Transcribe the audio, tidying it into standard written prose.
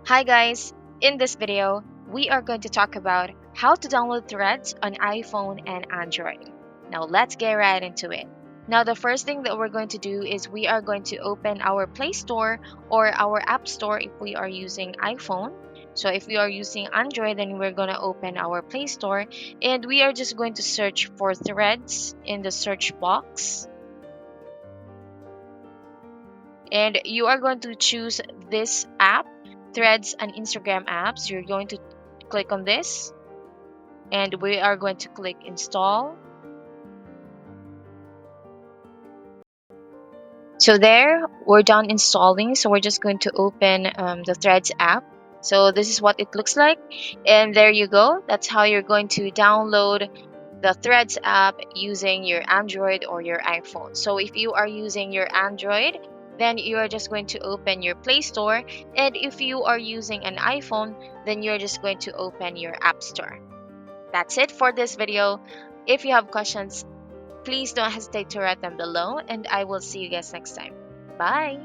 Hi guys, in this video, we are going to talk about how to download Threads on iPhone and Android. Now let's get right into it. Now the first thing that we're going to do is we are going to open our Play Store or our App Store if we are using iPhone. So if we are using Android, then we're going to open our Play Store and we are just going to search for Threads in the search box. And you are going to choose this app, Threads and Instagram apps. You're going to click on this and we are going to click install. So there, we're done installing. So we're just going to open the Threads app. So this is what it looks like. And there you go. That's how you're going to download the Threads app using your Android or your iPhone. So if you are using your Android, then you are just going to open your Play Store. And if you are using an iPhone, then you're just going to open your App Store. That's it for this video. If you have questions, please don't hesitate to write them below, and I will see you guys next time. Bye!